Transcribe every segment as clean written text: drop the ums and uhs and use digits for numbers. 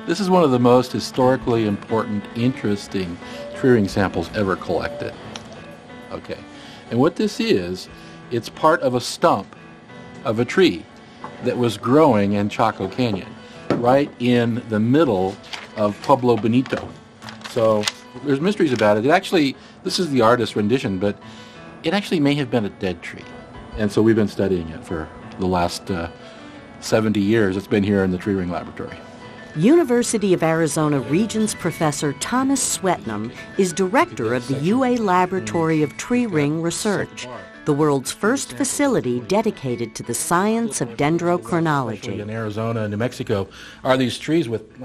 This is one of the most historically important, interesting tree ring samples ever collected. Okay, and what this is, it's part of a stump of a tree that was growing in Chaco Canyon, right in the middle of Pueblo Bonito. So there's mysteries about it. This is the artist's rendition, but it actually may have been a dead tree. And so we've been studying it for the last 70 years. It's been here in the tree ring laboratory. University of Arizona Regents Professor Thomas Swetnam is director of the UA Laboratory of Tree Ring Research, the world's first facility dedicated to the science of dendrochronology. In Arizona and New Mexico are these trees with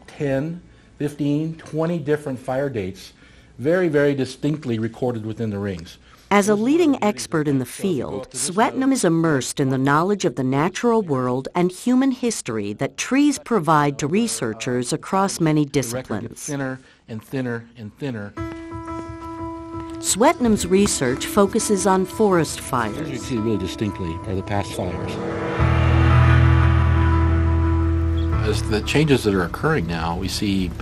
10, 15, 20 different fire dates, very, very distinctly recorded within the rings. As a leading expert in the field, Swetnam is immersed in the knowledge of the natural world and human history that trees provide to researchers across many disciplines. The record gets thinner and thinner and thinner. Swetnam's research focuses on forest fires. As you see really distinctly are the past fires. As the changes that are occurring now, we see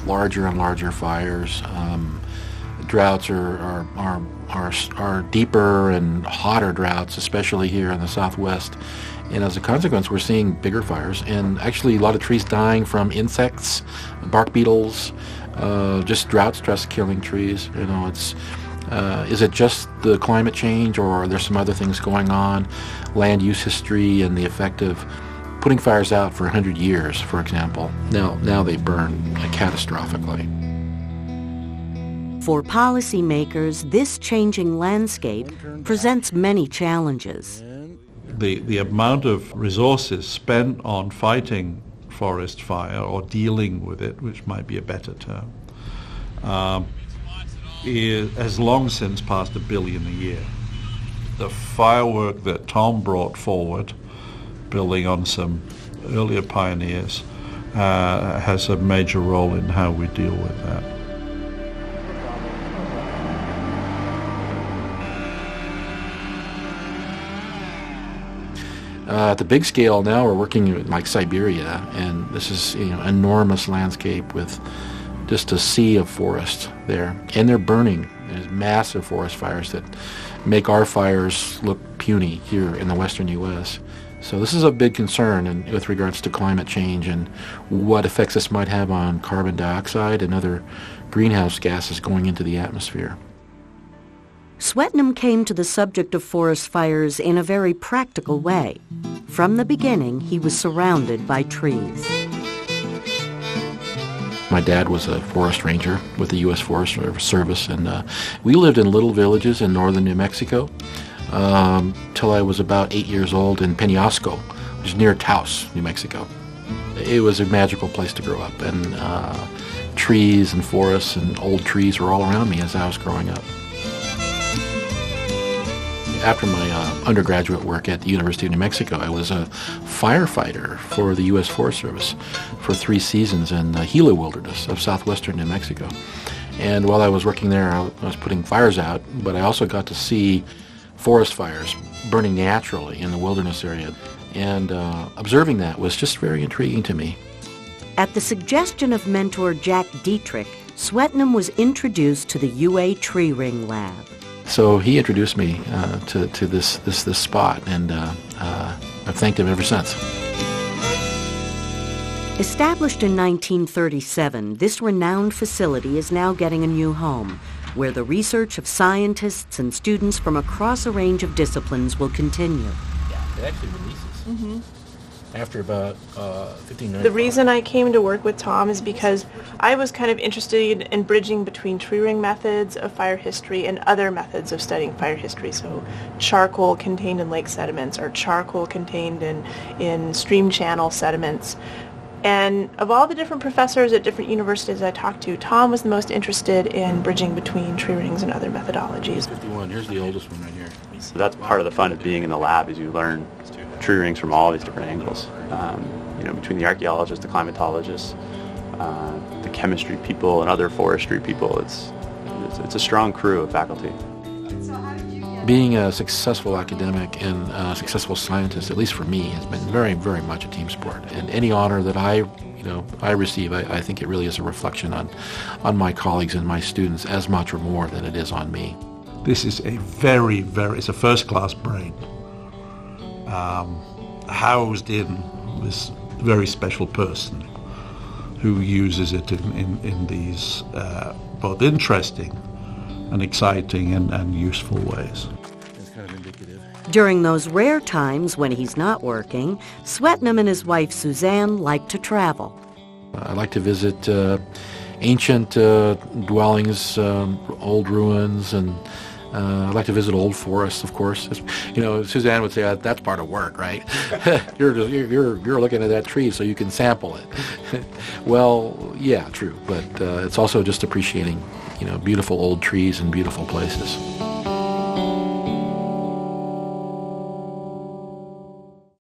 larger and larger fires. Droughts are deeper and hotter droughts, especially here in the Southwest. And as a consequence, we're seeing bigger fires and actually a lot of trees dying from insects, bark beetles, just drought stress killing trees. Is it just the climate change, or are there some other things going on? Land use history and the effect of putting fires out for 100 years, for example. Now they burn catastrophically. For policymakers, this changing landscape presents many challenges. The amount of resources spent on fighting forest fire or dealing with it, which might be a better term, has long since passed $1 billion a year. The firework that Tom brought forward, building on some earlier pioneers, has a major role in how we deal with that. At the big scale now, we're working in like Siberia, and this is enormous landscape with just a sea of forest there, and they're burning. There's massive forest fires that make our fires look puny here in the western U.S. So this is a big concern with regards to climate change and what effects this might have on carbon dioxide and other greenhouse gases going into the atmosphere. Swetnam came to the subject of forest fires in a very practical way. From the beginning, he was surrounded by trees. My dad was a forest ranger with the U.S. Forest Service, and we lived in little villages in northern New Mexico till I was about 8 years old in Peñasco, which is near Taos, New Mexico. It was a magical place to grow up, and trees and forests and old trees were all around me as I was growing up. After my undergraduate work at the University of New Mexico, I was a firefighter for the U.S. Forest Service for 3 seasons in the Gila Wilderness of southwestern New Mexico. And while I was working there, I was putting fires out, but I also got to see forest fires burning naturally in the wilderness area. And observing that was just very intriguing to me. At the suggestion of mentor Jack Dietrich, Swetnam was introduced to the UA Tree Ring Lab. So he introduced me to this spot, and I've thanked him ever since. Established in 1937, this renowned facility is now getting a new home, where the research of scientists and students from across a range of disciplines will continue. Yeah, it actually releases. After about 15 minutes. The reason I came to work with Tom is because I was kind of interested in bridging between tree ring methods of fire history and other methods of studying fire history. So charcoal contained in lake sediments or charcoal contained in stream channel sediments. And of all the different professors at different universities I talked to, Tom was the most interested in bridging between tree rings and other methodologies. 51, here's the oldest one right here. So that's part of the fun of being in the lab, is you learn tree rings from all these different angles. Between the archaeologists, the climatologists, the chemistry people, and other forestry people, it's a strong crew of faculty. Being a successful academic and a successful scientist, at least for me, has been very, very much a team sport. And any honor that I I receive, I think it really is a reflection on my colleagues and my students as much or more than it is on me. This is a it's a first-class brain, housed in this very special person who uses it in these both interesting and exciting and useful ways. During those rare times when he's not working, Swetnam and his wife Suzanne like to travel. I like to visit ancient dwellings, old ruins, and I like to visit old forests, of course. Suzanne would say, that's part of work, right? You're looking at that tree so you can sample it. Well, yeah, true, but it's also just appreciating, beautiful old trees and beautiful places.